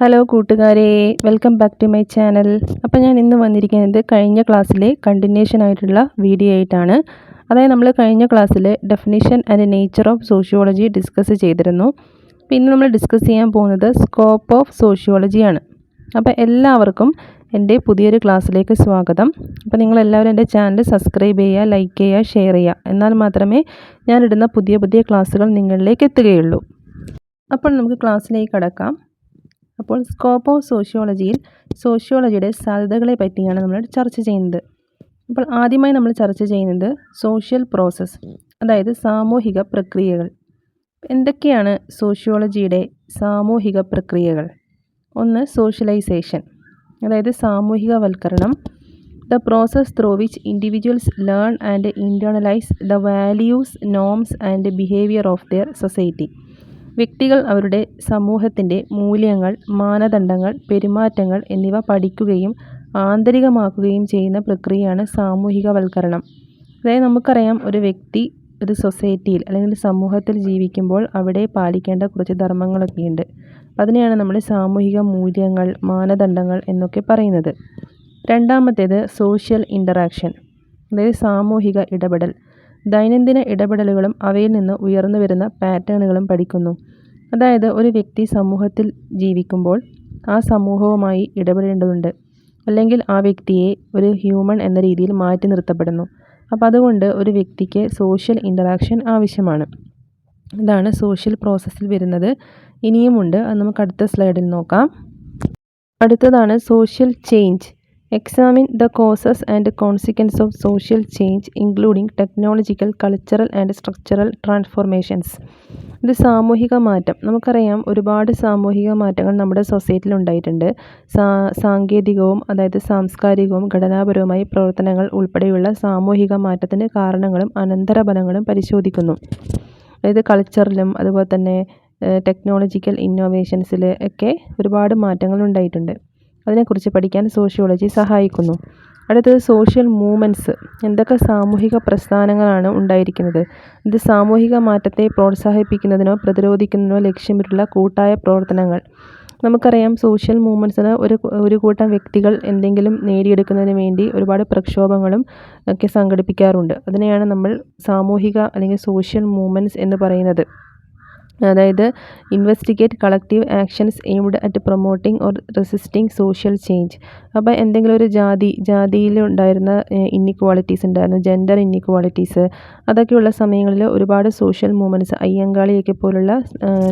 Hello കൂട്ടുകാരെ, welcome back to my channel. അപ്പോൾ ഞാൻ ഇന്ന് വന്നിരിക്കുന്നത് കഴിഞ്ഞ ക്ലാസ്സിലെ കണ്ടിന്യൂഷൻ ആയിട്ടുള്ള വീഡിയോ ആയിട്ടാണ്. അതായത് നമ്മൾ കഴിഞ്ഞ ക്ലാസ്സിൽ definition and nature of sociology discuss ചെയ്തിരുന്നു. അപ്പോൾ ഇന്ന് നമ്മൾ ഡിസ്കസ് ചെയ്യാൻ പോകുന്നത് സ്കോപ്പ് ഓഫ് സോഷ്യോളജിയാണ്. അപ്പോൾ എല്ലാവർക്കും എൻ്റെ പുതിയൊരു ക്ലാസ്സിലേക്ക് സ്വാഗതം. അപ്പോൾ നിങ്ങളെല്ലാവരും എൻ്റെ ചാനൽ സബ്സ്ക്രൈബ് ചെയ്യുക, ലൈക്ക് ചെയ്യുക, ഷെയർ ചെയ്യുക. എന്നാൽ മാത്രമേ ഞാനിടുന്ന പുതിയ പുതിയ ക്ലാസ്സുകൾ നിങ്ങളിലേക്ക് എത്തുകയുള്ളൂ. അപ്പോൾ നമുക്ക് ക്ലാസ്സിലേക്ക് കടക്കാം. അപ്പോൾ സ്കോപ്പ് ഓഫ് സോഷ്യോളജിയിൽ സോഷ്യോളജിയുടെ സാധ്യതകളെ പറ്റിയാണ് നമ്മൾ ചർച്ച ചെയ്യുന്നത്. അപ്പോൾ ആദ്യമായി നമ്മൾ ചർച്ച ചെയ്യുന്നത് സോഷ്യൽ പ്രോസസ്സ്, അതായത് സാമൂഹിക പ്രക്രിയകൾ. എന്തൊക്കെയാണ് സോഷ്യോളജിയുടെ സാമൂഹിക പ്രക്രിയകൾ? ഒന്ന്, സോഷ്യലൈസേഷൻ, അതായത് സാമൂഹികവൽക്കരണം. The process through which individuals learn and internalise the values, norms and behaviour of their society. വ്യക്തികൾ അവരുടെ സമൂഹത്തിൻ്റെ മൂല്യങ്ങൾ, മാനദണ്ഡങ്ങൾ, പെരുമാറ്റങ്ങൾ എന്നിവ പഠിക്കുകയും ആന്തരികമാക്കുകയും ചെയ്യുന്ന പ്രക്രിയയാണ് സാമൂഹികവൽക്കരണം. അതായത് നമുക്കറിയാം, ഒരു വ്യക്തി ഒരു സൊസൈറ്റിയിൽ അല്ലെങ്കിൽ സമൂഹത്തിൽ ജീവിക്കുമ്പോൾ അവിടെ പാലിക്കേണ്ട കുറച്ച് ധർമ്മങ്ങളൊക്കെയുണ്ട്. അതിനെയാണ് നമ്മൾ സാമൂഹിക മൂല്യങ്ങൾ, മാനദണ്ഡങ്ങൾ എന്നൊക്കെ പറയുന്നത്. രണ്ടാമത്തേത് സോഷ്യൽ ഇൻ്ററാക്ഷൻ, അതായത് സാമൂഹിക ഇടപെടൽ. ദൈനംദിന ഇടപെടലുകളും അവയിൽ നിന്ന് ഉയർന്നു വരുന്ന പാറ്റേണുകളും പഠിക്കുന്നു. അതായത് ഒരു വ്യക്തി സമൂഹത്തിൽ ജീവിക്കുമ്പോൾ ആ സമൂഹവുമായി ഇടപെടേണ്ടതുണ്ട്, അല്ലെങ്കിൽ ആ വ്യക്തിയെ ഒരു ഹ്യൂമൻ എന്ന രീതിയിൽ മാറ്റി നിർത്തപ്പെടുന്നു. അപ്പോൾ അതുകൊണ്ട് ഒരു വ്യക്തിക്ക് സോഷ്യൽ ഇൻ്ററാക്ഷൻ ആവശ്യമാണ്. ഇതാണ് സോഷ്യൽ പ്രോസസ്സിൽ വരുന്നത്. ഇനിയുമുണ്ട്, അത് നമുക്ക് അടുത്ത സ്ലൈഡിൽ നോക്കാം. അടുത്തതാണ് social change. Examine the causes and consequence of social change including technological, cultural and structural transformations. ഇത് സാമൂഹിക മാറ്റം. നമുക്കറിയാം, ഒരുപാട് സാമൂഹിക മാറ്റങ്ങൾ നമ്മുടെ സൊസൈറ്റിയിൽ ഉണ്ടായിട്ടുണ്ട്. സാങ്കേതികവും അതായത് സാംസ്കാരികവും ഘടനാപരവുമായ പ്രവർത്തനങ്ങൾ ഉൾപ്പെടെയുള്ള സാമൂഹിക മാറ്റത്തിന് കാരണങ്ങളും അനന്തരഫലങ്ങളും പരിശോധിക്കുന്നു. അതായത് കൾച്ചറിലും അതുപോലെ തന്നെ ടെക്നോളജിക്കൽ ഇന്നോവേഷൻസിൽ ഒക്കെ ഒരുപാട് മാറ്റങ്ങൾ ഉണ്ടായിട്ടുണ്ട്. അതിനെക്കുറിച്ച് പഠിക്കാൻ സോഷ്യോളജി സഹായിക്കുന്നു. അടുത്തത് സോഷ്യൽ മൂവ്മെൻറ്റ്സ്. എന്തൊക്കെ സാമൂഹിക പ്രസ്ഥാനങ്ങളാണ് ഉണ്ടായിരിക്കുന്നത്? ഇത് സാമൂഹിക മാറ്റത്തെ പ്രോത്സാഹിപ്പിക്കുന്നതിനോ പ്രതിരോധിക്കുന്നതിനോ ലക്ഷ്യമിട്ടുള്ള കൂട്ടായ പ്രവർത്തനങ്ങൾ. നമുക്കറിയാം, സോഷ്യൽ മൂവ്മെൻറ്റ്സിന് ഒരു കൂട്ടം വ്യക്തികൾ എന്തെങ്കിലും നേടിയെടുക്കുന്നതിന് വേണ്ടി ഒരുപാട് പ്രക്ഷോഭങ്ങളും ഒക്കെ സംഘടിപ്പിക്കാറുണ്ട്. അതിനെയാണ് നമ്മൾ സാമൂഹിക അല്ലെങ്കിൽ സോഷ്യൽ മൂവ്മെൻറ്റ്സ് എന്ന് പറയുന്നത്. അതായത് investigate collective actions aimed at promoting or resisting social change. അപ്പോൾ എന്തെങ്കിലും ഒരു ജാതിയിൽ ഉണ്ടായിരുന്ന ഇന്നിക്വാളിറ്റീസ് ഉണ്ടായിരുന്നു, ജെൻഡർ ഇന്നിക്വാളിറ്റീസ്, അതൊക്കെയുള്ള സമയങ്ങളിൽ ഒരുപാട് സോഷ്യൽ മൂവ്മെൻറ്റ്സ്, അയ്യങ്കാളിയൊക്കെ പോലുള്ള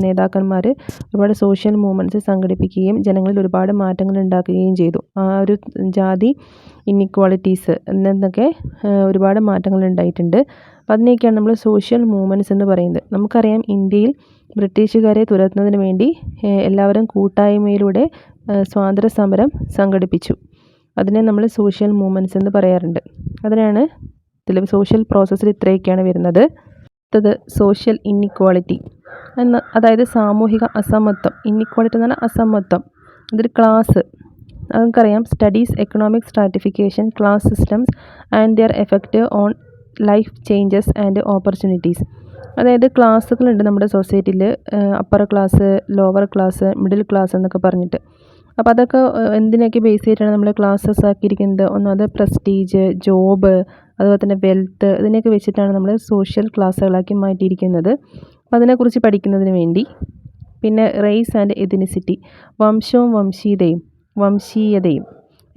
നേതാക്കന്മാർ ഒരുപാട് സോഷ്യൽ മൂവ്മെൻറ്റ്സ് സംഘടിപ്പിക്കുകയും ജനങ്ങളിൽ ഒരുപാട് മാറ്റങ്ങൾ ഉണ്ടാക്കുകയും ചെയ്തു. ആ ഒരു ജാതി ഇന്നിക്വാളിറ്റീസ് എന്നൊക്കെ ഒരുപാട് മാറ്റങ്ങൾ ഉണ്ടായിട്ടുണ്ട്. അപ്പോൾ അതിനെയൊക്കെയാണ് നമ്മൾ സോഷ്യൽ മൂവ്മെൻറ്റ്സ് എന്ന് പറയുന്നത്. നമുക്കറിയാം, ഇന്ത്യയിൽ ബ്രിട്ടീഷുകാരെ തുരത്തുന്നതിന് വേണ്ടി എല്ലാവരും കൂട്ടായ്മയിലൂടെ സ്വാതന്ത്ര്യ സമരം സംഘടിപ്പിച്ചു. അതിനെ നമ്മൾ സോഷ്യൽ മൂവ്മെൻറ്റ്സ് എന്ന് പറയാറുണ്ട്. അതിനാണ് ഇതിൽ സോഷ്യൽ പ്രോസസ്സിൽ ഇത്രയൊക്കെയാണ് വരുന്നത്. അടുത്തത് സോഷ്യൽ ഇന്നിക്വാളിറ്റി അതായത് സാമൂഹിക അസമത്വം. ഇന്നിക്വാളിറ്റി എന്ന് പറഞ്ഞാൽ അസമത്വം. അതൊരു ക്ലാസ്. നമുക്കറിയാം, studies economic stratification, class systems and their effect on life changes and opportunities. അതായത് ക്ലാസ്സുകളുണ്ട് നമ്മുടെ സൊസൈറ്റിയിൽ, upper class, lower class, middle class എന്നൊക്കെ പറഞ്ഞിട്ട്. അപ്പോൾ അതൊക്കെ എന്തിനൊക്കെ ബേസ് ചെയ്തിട്ടാണ് നമ്മൾ ക്ലാസ്സസ് ആക്കിയിരിക്കുന്നത്? ഒന്നത് പ്രസ്റ്റീജ്, ജോബ്, അതുപോലെ തന്നെ വെൽത്ത്, ഇതിനൊക്കെ വെച്ചിട്ടാണ് നമ്മൾ സോഷ്യൽ ക്ലാസ്സുകളാക്കി മാറ്റിയിരിക്കുന്നത്. അപ്പോൾ അതിനെക്കുറിച്ച് പഠിക്കുന്നതിന് വേണ്ടി. പിന്നെ റേസ് ആൻഡ് എത്നിസിറ്റി, വംശവും വംശീയതയും.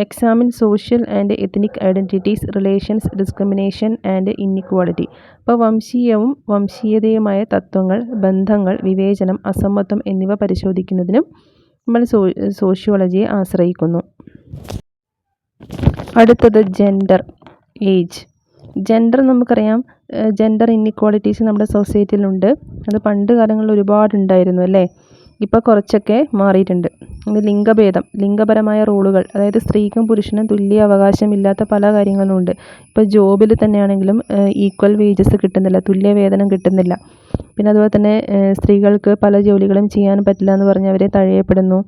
Examine social and ethnic identities, relations, discrimination and inequality. അപ്പോൾ വംശീയവും വംശീയതയുമായ തത്വങ്ങൾ, ബന്ധങ്ങൾ, വിവേചനം, അസമത്വം എന്നിവ പരിശോധിക്കുന്നതിനും നമ്മൾ സോഷ്യോളജിയെ ആശ്രയിക്കുന്നു. അടുത്തത് ജെൻഡർ, ഏജ്. ജെൻഡർ നമുക്കറിയാം, ജെൻഡർ ഇന്നിക്വാളിറ്റീസ് നമ്മുടെ സൊസൈറ്റിയിലുണ്ട്. അത് പണ്ട് കാലങ്ങളിൽ ഒരുപാടുണ്ടായിരുന്നു അല്ലേ? ഇപ്പോൾ കുറച്ചൊക്കെ മാറിയിട്ടുണ്ട്. ലിംഗഭേദം, ലിംഗപരമായ റോളുകൾ, അതായത് സ്ത്രീക്കും പുരുഷനും തുല്യ അവകാശമില്ലാത്ത പല കാര്യങ്ങളും ഉണ്ട്. ഇപ്പോൾ ജോബിൽ തന്നെയാണെങ്കിലും ഈക്വൽ വേജസ് കിട്ടുന്നില്ല, തുല്യ വേതനം കിട്ടുന്നില്ല. പിന്നെ അതുപോലെ തന്നെ സ്ത്രീകൾക്ക് പല ജോലികളും ചെയ്യാൻ പറ്റില്ല എന്ന് പറഞ്ഞ് അവരെ തഴയപ്പെടുന്നു.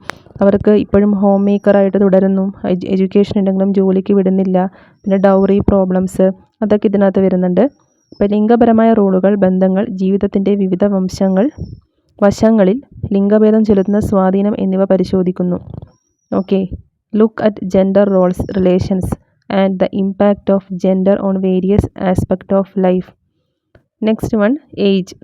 അവർക്ക് ഇപ്പോഴും ഹോം മേക്കറായിട്ട് തുടരുന്നു. എഡ്യൂക്കേഷൻ ഉണ്ടെങ്കിലും ജോലിക്ക് വിടുന്നില്ല. പിന്നെ ഡൗറി പ്രോബ്ലംസ്, അതൊക്കെ ഇതിനകത്ത് വരുന്നുണ്ട്. ഇപ്പോൾ ലിംഗപരമായ റോളുകൾ, ബന്ധങ്ങൾ, ജീവിതത്തിൻ്റെ വിവിധ വംശങ്ങൾ, വശങ്ങളിൽ ലിംഗഭേദം ചെലുത്തുന്ന സ്വാധീനം എന്നിവ പരിശോധിക്കുന്നു. Okay, look at gender roles, relations and the impact of gender on various aspect of life. Next one, age,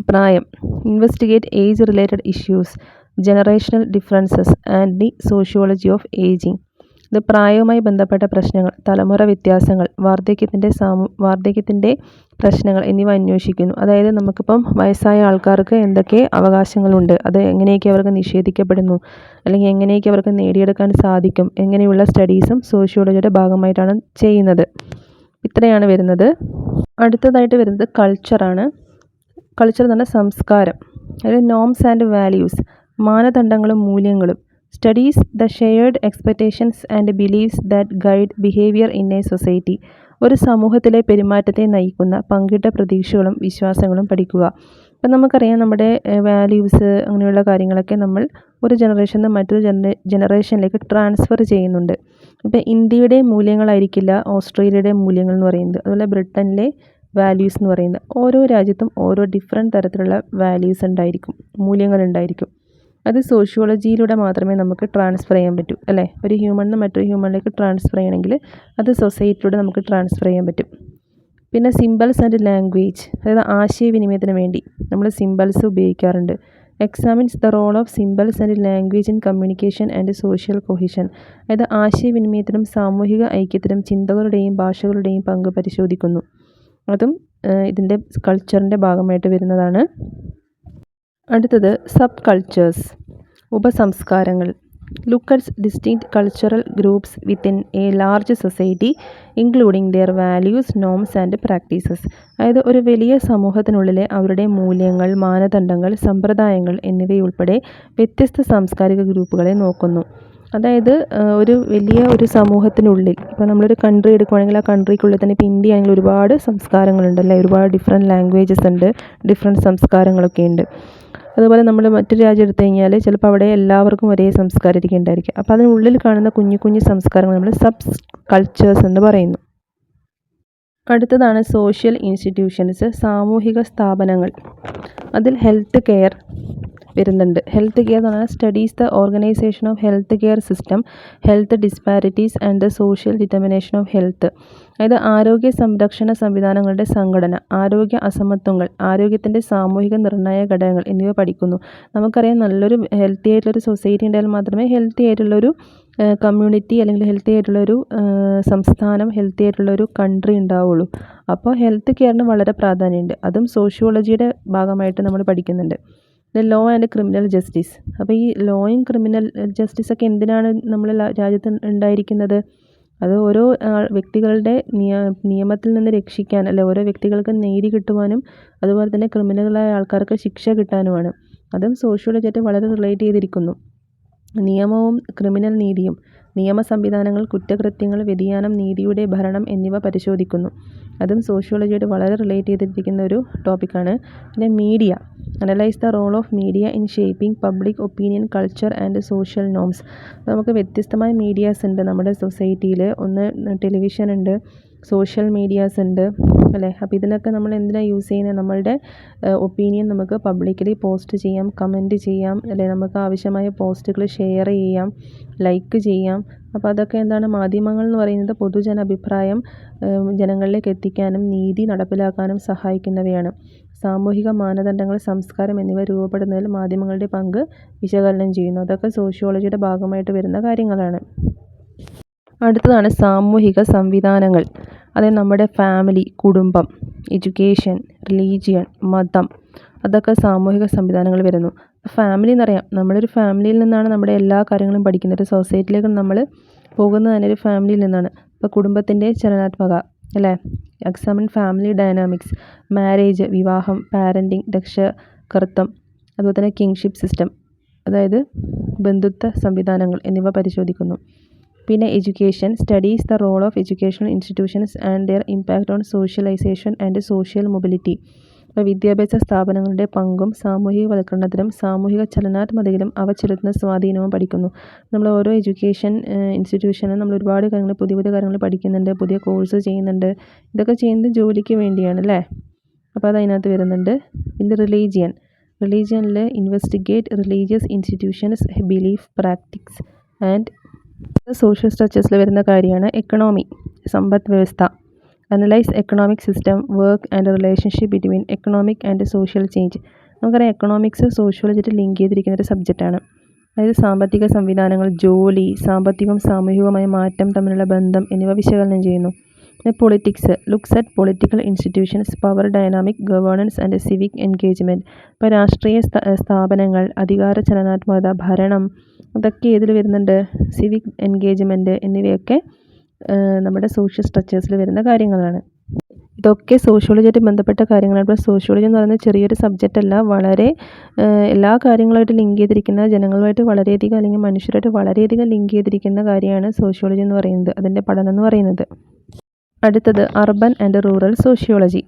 പ്രായം. Investigate age related issues, generational differences and the sociology of ageing. ഇത് പ്രായവുമായി ബന്ധപ്പെട്ട പ്രശ്നങ്ങൾ, തലമുറ വ്യത്യാസങ്ങൾ, വാർദ്ധക്യത്തിൻ്റെ പ്രശ്നങ്ങൾ എന്നിവ അന്വേഷിക്കുന്നു. അതായത് നമുക്കിപ്പം വയസ്സായ ആൾക്കാർക്ക് എന്തൊക്കെ അവകാശങ്ങളുണ്ട്, അത് എങ്ങനെയൊക്കെ അവർക്ക് നിഷേധിക്കപ്പെടുന്നു, അല്ലെങ്കിൽ എങ്ങനെയൊക്കെ അവർക്ക് നേടിയെടുക്കാൻ സാധിക്കും, എങ്ങനെയുള്ള സ്റ്റഡീസും സോഷ്യോളജിയുടെ ഭാഗമായിട്ടാണ് ചെയ്യുന്നത്. ഇത്രയാണ് വരുന്നത്. അടുത്തതായിട്ട് വരുന്നത് കൾച്ചറാണ്. കൾച്ചർ എന്ന് പറഞ്ഞാൽ സംസ്കാരം, അതായത് നോംസ് ആൻഡ് വാല്യൂസ്, മാനദണ്ഡങ്ങളും മൂല്യങ്ങളും. Studies the shared expectations and believes that guide behaviour in a society. ഒരു സമൂഹത്തിലെ പെരുമാറ്റത്തെ നയിക്കുന്ന പങ്കിട്ട പ്രതീക്ഷകളും വിശ്വാസങ്ങളും പഠിക്കുക. ഇപ്പം നമുക്കറിയാം, നമ്മുടെ വാല്യൂസ് അങ്ങനെയുള്ള കാര്യങ്ങളൊക്കെ നമ്മൾ ഒരു ജനറേഷനിൽ നിന്ന് മറ്റൊരു ജനറേഷനിലേക്ക് ട്രാൻസ്ഫർ ചെയ്യുന്നുണ്ട്. ഇപ്പം ഇന്ത്യയുടെ മൂല്യങ്ങളായിരിക്കില്ല ഓസ്ട്രേലിയയുടെ മൂല്യങ്ങൾ എന്ന് പറയുന്നത്, അതുപോലെ ബ്രിട്ടനിലെ വാല്യൂസ് എന്ന് പറയുന്നത്. ഓരോ രാജ്യത്തും ഓരോ ഡിഫറെൻറ്റ് തരത്തിലുള്ള വാല്യൂസ് ഉണ്ടായിരിക്കും, മൂല്യങ്ങൾ ഉണ്ടായിരിക്കും. അത് സോഷ്യോളജിയിലൂടെ മാത്രമേ നമുക്ക് ട്രാൻസ്ഫർ ചെയ്യാൻ പറ്റൂ, അല്ലേ? ഒരു ഹ്യൂമണിൽ നിന്ന് മറ്റൊരു ഹ്യൂമണിലേക്ക് ട്രാൻസ്ഫർ ചെയ്യണമെങ്കിൽ അത് സൊസൈറ്റിയിലൂടെ നമുക്ക് ട്രാൻസ്ഫർ ചെയ്യാൻ പറ്റും. പിന്നെ സിംബൽസ് ആൻഡ് ലാംഗ്വേജ്, അതായത് ആശയവിനിമയത്തിന് വേണ്ടി നമ്മൾ സിംബൽസ് ഉപയോഗിക്കാറുണ്ട്. Examines the role of symbols and language in communication and social cohesion. അതായത് ആശയവിനിമയത്തിനും സാമൂഹിക ഐക്യത്തിനും ചിന്തകളുടെയും ഭാഷകളുടെയും പങ്ക് പരിശോധിക്കുന്നു. അതും ഇതിൻ്റെ കൾച്ചറിൻ്റെ ഭാഗമായിട്ട് വരുന്നതാണ്. അടുത്തത് സബ് കൾച്ചേഴ്സ്, ഉപസംസ്കാരങ്ങൾ. Look at distinct cultural groups within a large society including their values, norms and practices. അതായത് ഒരു വലിയ സമൂഹത്തിനുള്ളിലെ അവരുടെ മൂല്യങ്ങൾ, മാനദണ്ഡങ്ങൾ, സമ്പ്രദായങ്ങൾ എന്നിവയുൾപ്പെടെ വ്യത്യസ്ത സാംസ്കാരിക ഗ്രൂപ്പുകളെ നോക്കുന്നു. അതായത് ഒരു വലിയ ഒരു സമൂഹത്തിനുള്ളിൽ, ഇപ്പോൾ നമ്മളൊരു കൺട്രി എടുക്കുകയാണെങ്കിൽ ആ കൺട്രിക്കുള്ളിൽ തന്നെ, ഇപ്പോൾ ഇന്ത്യ ആണെങ്കിൽ ഒരുപാട് സംസ്കാരങ്ങളുണ്ടല്ലേ, ഒരുപാട് ഡിഫറെൻറ്റ് ലാംഗ്വേജസ് ഉണ്ട്, ഡിഫറെൻറ്റ് സംസ്കാരങ്ങളൊക്കെ ഉണ്ട്. അതുപോലെ നമ്മൾ മറ്റൊരു രാജ്യം എടുത്തു കഴിഞ്ഞാൽ ചിലപ്പോൾ അവിടെ എല്ലാവർക്കും ഒരേ സംസ്കാരം ഉണ്ടായിരിക്കും. അപ്പോൾ അതിനുള്ളിൽ കാണുന്ന കുഞ്ഞു കുഞ്ഞു സംസ്കാരങ്ങൾ നമ്മൾ സബ് കൾച്ചേഴ്സ് എന്ന് പറയുന്നു. അടുത്തതാണ് സോഷ്യൽ ഇൻസ്റ്റിറ്റ്യൂഷൻസ്, സാമൂഹിക സ്ഥാപനങ്ങൾ. അതിൽ ഹെൽത്ത് കെയർ വരുന്നുണ്ട്. ഹെൽത്ത് കെയർ എന്ന് പറഞ്ഞാൽ studies the organisation of health care system, health disparities and the social determination of health. അതായത് ആരോഗ്യ സംരക്ഷണ സംവിധാനങ്ങളുടെ സംഘടന, ആരോഗ്യ അസമത്വങ്ങൾ, ആരോഗ്യത്തിൻ്റെ സാമൂഹിക നിർണായക ഘടകങ്ങൾ എന്നിവ പഠിക്കുന്നു. നമുക്കറിയാം, നല്ലൊരു ഹെൽത്തി ആയിട്ടുള്ളൊരു സൊസൈറ്റി ഉണ്ടായാൽ മാത്രമേ ഹെൽത്തി ആയിട്ടുള്ളൊരു കമ്മ്യൂണിറ്റി അല്ലെങ്കിൽ ഹെൽത്തി ആയിട്ടുള്ളൊരു സംസ്ഥാനം, ഹെൽത്തി ആയിട്ടുള്ളൊരു കൺട്രി ഉണ്ടാവുള്ളൂ. അപ്പോൾ ഹെൽത്ത് കെയറിന് വളരെ പ്രാധാന്യമുണ്ട്. അതും സോഷ്യോളജിയുടെ ഭാഗമായിട്ട് നമ്മൾ പഠിക്കുന്നുണ്ട്. Law and criminal justice. അപ്പോൾ ഈ ലോയും ക്രിമിനൽ ജസ്റ്റിസൊക്കെ എന്തിനാണ് നമ്മൾ രാജ്യത്ത് ഉണ്ടായിരിക്കുന്നത്? അത് ഓരോ വ്യക്തികളുടെ നിയമത്തിൽ നിന്ന് രക്ഷിക്കാൻ, അല്ലെ ഓരോ വ്യക്തികൾക്ക് നീതി കിട്ടുവാനും അതുപോലെ തന്നെ ക്രിമിനലുകളായ ആൾക്കാർക്ക് ശിക്ഷ കിട്ടാനുമാണ്. അതും സോഷ്യോളജിയായിട്ട് വളരെ റിലേറ്റ് ചെയ്തിരിക്കുന്നു. നിയമവും ക്രിമിനൽ നീതിയും, നിയമ സംവിധാനങ്ങൾ, കുറ്റകൃത്യങ്ങൾ, വ്യതിയാനം, നീതിയുടെ ഭരണം എന്നിവ പരിശോധിക്കുന്നു. അതും സോഷ്യോളജിയായിട്ട് വളരെ റിലേറ്റ് ചെയ്തിരിക്കുന്ന ഒരു ടോപ്പിക്കാണ്. പിന്നെ media, analyse the role of media in shaping public opinion, culture and social norms. നമുക്ക് വ്യത്യസ്തമായ മീഡിയാസ് ഉണ്ട് നമ്മുടെ സൊസൈറ്റിയിൽ. ഒന്ന് ടെലിവിഷൻ ഉണ്ട്, സോഷ്യൽ മീഡിയാസ് ഉണ്ട്, അല്ലേ? അപ്പോൾ ഇതിനൊക്കെ നമ്മൾ എന്തിനാണ് യൂസ് ചെയ്യുന്നത്? നമ്മളുടെ ഒപ്പീനിയൻ നമുക്ക് പബ്ലിക്കലി പോസ്റ്റ് ചെയ്യാം, കമൻറ്റ് ചെയ്യാം, അല്ലെ? നമുക്ക് ആവശ്യമായ പോസ്റ്റുകൾ ഷെയർ ചെയ്യാം, ലൈക്ക് ചെയ്യാം. അപ്പോൾ അതൊക്കെ എന്താണ്? മാധ്യമങ്ങൾ എന്ന് പറയുന്നത് പൊതുജന അഭിപ്രായം ജനങ്ങളിലേക്ക് എത്തിക്കാനും നീതി നടപ്പിലാക്കാനും സഹായിക്കുന്നവയാണ്. സാമൂഹിക മാനദണ്ഡങ്ങൾ, സംസ്കാരം എന്നിവ രൂപപ്പെടുന്നതിൽ മാധ്യമങ്ങളുടെ പങ്ക് വിശകലനം ചെയ്യുന്നു. അതൊക്കെ സോഷ്യോളജിയുടെ ഭാഗമായിട്ട് വരുന്ന കാര്യങ്ങളാണ്. അടുത്തതാണ് സാമൂഹിക സംവിധാനങ്ങൾ. അതായത് നമ്മുടെ ഫാമിലി, കുടുംബം, എഡ്യൂക്കേഷൻ, റിലീജിയൻ, മതം, അതൊക്കെ സാമൂഹിക സംവിധാനങ്ങൾ വരുന്നു. ഫാമിലി എന്നറിയാം, നമ്മളൊരു ഫാമിലിയിൽ നിന്നാണ് നമ്മുടെ എല്ലാ കാര്യങ്ങളും പഠിക്കുന്നത്. ഒരു സൊസൈറ്റിയിലേക്ക് നമ്മൾ പോകുന്നത് തന്നെ ഒരു ഫാമിലിയിൽ നിന്നാണ്. ഇപ്പോൾ കുടുംബത്തിൻ്റെ ചലനാത്മക, അല്ലേ? എക്സാമിൻ ഫാമിലി ഡൈനാമിക്സ്, മാരേജ്, വിവാഹം, പാരൻറ്റിങ്, രക്ഷകർത്തം, അതുപോലെ തന്നെ കിങ്ഷിപ്പ് സിസ്റ്റം, അതായത് ബന്ധുത്വ സംവിധാനങ്ങൾ എന്നിവ പരിശോധിക്കുന്നു. പിന്നെ education, studies the role of educational institutions and their impact on socialisation and social mobility. അപ്പോൾ വിദ്യാഭ്യാസ സ്ഥാപനങ്ങളുടെ പങ്കും സാമൂഹികവൽക്കരണത്തിലും സാമൂഹിക ചലനാത്മകതയിലും അവ ചെലുത്തുന്ന സ്വാധീനവും പഠിക്കുന്നു. നമ്മൾ ഓരോ എഡ്യൂക്കേഷൻ ഇൻസ്റ്റിറ്റ്യൂഷനും നമ്മൾ ഒരുപാട് കാര്യങ്ങൾ, പുതിയ പുതിയ കാര്യങ്ങൾ പഠിക്കുന്നുണ്ട്, പുതിയ കോഴ്സ് ചെയ്യുന്നുണ്ട്. ഇതൊക്കെ ചെയ്യുന്നത് ജോലിക്ക് വേണ്ടിയാണ്, അല്ലേ? അപ്പോൾ അത് അതിനകത്ത് വരുന്നുണ്ട്. പിന്നെ റിലീജിയൻ, റിലീജിയനിൽ investigate religious institutions, belief, practice and social സ്ട്രക്ചേഴ്സിൽ വരുന്ന കാര്യമാണ് എക്കണോമി, സമ്പദ് വ്യവസ്ഥ. Analyse economic system, work and relationship between economic and social change. നമുക്കറിയാം എക്കണോമിക്സ് സോഷ്യോളജിയായിട്ട് ലിങ്ക് ചെയ്തിരിക്കുന്ന ഒരു സബ്ജക്റ്റാണ്. അതായത് സാമ്പത്തിക സംവിധാനങ്ങൾ, ജോലി, സാമ്പത്തികവും സാമൂഹികവുമായ മാറ്റം തമ്മിലുള്ള ബന്ധം എന്നിവ വിശകലനം ചെയ്യുന്നു. Politics looks at political institutions, power dynamic, governance and civic engagement. ഇപ്പോൾ രാഷ്ട്രീയ സ്ഥാപനങ്ങൾ, അധികാര ചലനാത്മകത, ഭരണം, അതൊക്കെ ഇതിൽ വരുന്നുണ്ട്. സിവിക് എൻഗേജ്മെൻറ്റ് എന്നിവയൊക്കെ നമ്മുടെ സോഷ്യൽ സ്ട്രക്ചേഴ്സിൽ വരുന്ന കാര്യങ്ങളാണ്. ഇതൊക്കെ സോഷ്യോളജിയായിട്ട് ബന്ധപ്പെട്ട കാര്യങ്ങളാണ്. ഇപ്പോൾ സോഷ്യോളജി എന്ന് പറയുന്നത് ചെറിയൊരു സബ്ജക്റ്റ് അല്ല, വളരെ എല്ലാ കാര്യങ്ങളുമായിട്ട് ലിങ്ക് ചെയ്തിരിക്കുന്ന, ജനങ്ങളുമായിട്ട് വളരെയധികം അല്ലെങ്കിൽ മനുഷ്യരായിട്ട് വളരെയധികം ലിങ്ക് ചെയ്തിരിക്കുന്ന കാര്യമാണ് സോഷ്യോളജി എന്ന് പറയുന്നത്, അതിൻ്റെ പഠനം എന്ന് പറയുന്നത്. അടുത്തത് അർബൻ ആൻഡ് റൂറൽ സോഷ്യോളജി.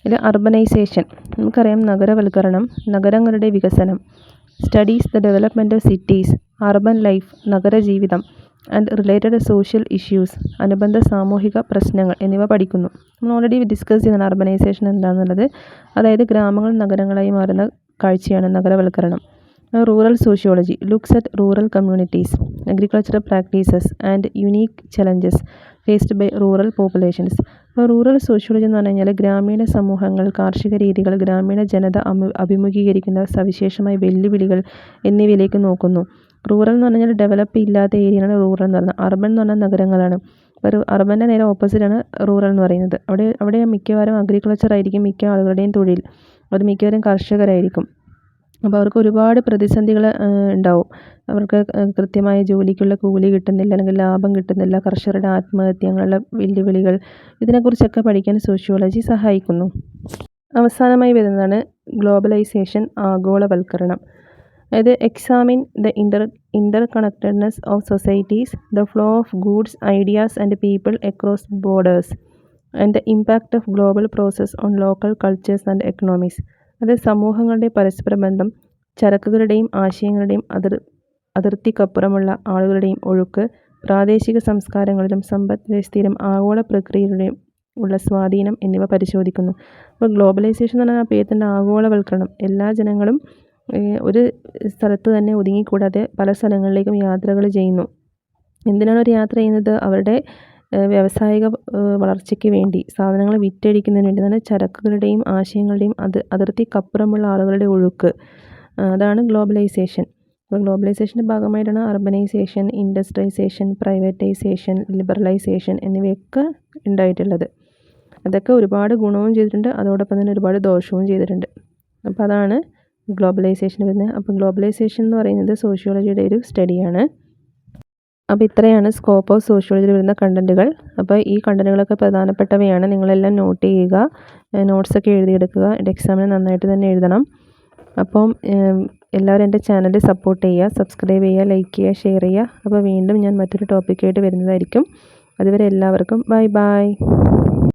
ഇതിൽ അർബനൈസേഷൻ, നമുക്കറിയാം നഗരവൽക്കരണം, നഗരങ്ങളുടെ വികസനം. Studies the development of cities, urban life, നഗരജീവിതം ആൻഡ് റിലേറ്റഡ് സോഷ്യൽ ഇഷ്യൂസ്, അനുബന്ധ സാമൂഹിക പ്രശ്നങ്ങൾ എന്നിവ പഠിക്കുന്നു. നമ്മൾ ഓൾറെഡി ഡിസ്കസ് ചെയ്യുന്ന അർബനൈസേഷൻ എന്താണെന്നുള്ളത്. അതായത് ഗ്രാമങ്ങൾ നഗരങ്ങളായി മാറുന്ന കാഴ്ചയാണ് നഗരവൽക്കരണം. Rural sociology looks at rural communities, agricultural practices and unique challenges faced by rural populations. അപ്പോൾ റൂറൽ സോഷ്യോളജി എന്ന് പറഞ്ഞു കഴിഞ്ഞാൽ ഗ്രാമീണ സമൂഹങ്ങൾ, കാർഷിക രീതികൾ, ഗ്രാമീണ ജനത അഭിമുഖീകരിക്കുന്ന സവിശേഷമായ വെല്ലുവിളികൾ എന്നിവയിലേക്ക് നോക്കുന്നു. റൂറൽ എന്ന് പറഞ്ഞാൽ ഡെവലപ്പ് ഇല്ലാത്ത ഏരിയയാണ് റൂറൽ എന്ന് പറയുന്നത്. അർബൻ എന്ന് പറഞ്ഞാൽ നഗരങ്ങളാണ്. ഒരു അർബൻ്റെ നേരെ ഓപ്പോസിറ്റാണ് റൂറൽ എന്ന് പറയുന്നത്. അവിടെ മിക്കവാറും അഗ്രികൾച്ചർ ആയിരിക്കും മിക്ക ആളുകളുടെയും തൊഴിൽ. അത് മിക്കവാറും കർഷകരായിരിക്കും. അപ്പോൾ അവർക്ക് ഒരുപാട് പ്രതിസന്ധികൾ ഉണ്ടാവും. അവർക്ക് കൃത്യമായ ജോലിക്കുള്ള കൂലി കിട്ടുന്നില്ല, അല്ലെങ്കിൽ ലാഭം കിട്ടുന്നില്ല, കർഷകരുടെ ആത്മഹത്യ, അങ്ങനെയുള്ള വെല്ലുവിളികൾ, ഇതിനെക്കുറിച്ചൊക്കെ പഠിക്കാൻ സോഷ്യോളജി സഹായിക്കുന്നു. അവസാനമായി വരുന്നതാണ് ഗ്ലോബലൈസേഷൻ, ആഗോളവൽക്കരണം. അതായത് examine the inter connectedness of societies, the flow of goods, ideas and people across borders and the impact of global process on local cultures and economics. അത് സമൂഹങ്ങളുടെ പരസ്പര ബന്ധം, ചരക്കുകളുടെയും ആശയങ്ങളുടെയും അതിർത്തിക്കപ്പുറമുള്ള ആളുകളുടെയും ഒഴുക്ക്, പ്രാദേശിക സംസ്കാരങ്ങളിലും സമ്പദ് വ്യവസ്ഥയിലും ആഗോള പ്രക്രിയയിലൂടെയും ഉള്ള സ്വാധീനം എന്നിവ പരിശോധിക്കുന്നു. അപ്പോൾ ഗ്ലോബലൈസേഷൻ എന്ന് പറഞ്ഞാൽ പേരിൻ്റെ ആഗോളവൽക്കരണം. എല്ലാ ജനങ്ങളും ഒരു സ്ഥലത്ത് തന്നെ ഒതുങ്ങിക്കൂടാതെ പല സ്ഥലങ്ങളിലേക്കും യാത്രകൾ ചെയ്യുന്നു. എന്തിനാണ് ഒരു യാത്ര ചെയ്യുന്നത്? അവരുടെ വ്യാവസായിക വളർച്ചയ്ക്ക് വേണ്ടി, സാധനങ്ങൾ വിറ്റഴിക്കുന്നതിന് വേണ്ടി. അതാണ് ചരക്കുകളുടെയും ആശയങ്ങളുടെയും അതിർത്തിക്കപ്പുറമുള്ള ആളുകളുടെ ഒഴുക്ക്. അതാണ് ഗ്ലോബലൈസേഷൻ. അപ്പോൾ ഗ്ലോബലൈസേഷൻ്റെ ഭാഗമായിട്ടാണ് അർബനൈസേഷൻ, ഇൻഡസ്ട്രിയലൈസേഷൻ, പ്രൈവറ്റൈസേഷൻ, ലിബറലൈസേഷൻ എന്നിവയൊക്കെ ഉണ്ടായിട്ടുള്ളത്. അതൊക്കെ ഒരുപാട് ഗുണവും ചെയ്തിട്ടുണ്ട്, അതോടൊപ്പം തന്നെ ഒരുപാട് ദോഷവും ചെയ്തിട്ടുണ്ട്. അപ്പോൾ അതാണ് ഗ്ലോബലൈസേഷൻ വരുന്നത്. അപ്പോൾ ഗ്ലോബലൈസേഷൻ എന്ന് പറയുന്നത് സോഷ്യോളജിയുടെ ഒരു സ്റ്റഡിയാണ്. അപ്പോൾ ഇത്രയാണ് സ്കോപ്പ് ഓഫ് സോഷ്യോളജിയിൽ വരുന്ന കണ്ടൻറ്റുകൾ. അപ്പോൾ ഈ കണ്ടൻറ്റുകളൊക്കെ പ്രധാനപ്പെട്ടവയാണ്. നിങ്ങളെല്ലാം നോട്ട് ചെയ്യുക, നോട്ട്സൊക്കെ എഴുതിയെടുക്കുക. എക്സാമിന് നന്നായിട്ട് തന്നെ എഴുതണം. അപ്പം എല്ലാവരും എൻ്റെ ചാനൽ സപ്പോർട്ട് ചെയ്യുക, സബ്സ്ക്രൈബ് ചെയ്യുക, ലൈക്ക് ചെയ്യുക, ഷെയർ ചെയ്യുക. അപ്പോൾ വീണ്ടും ഞാൻ മറ്റൊരു ടോപ്പിക്കായിട്ട് വരുന്നതായിരിക്കും. അതുവരെ എല്ലാവർക്കും ബൈ ബൈ.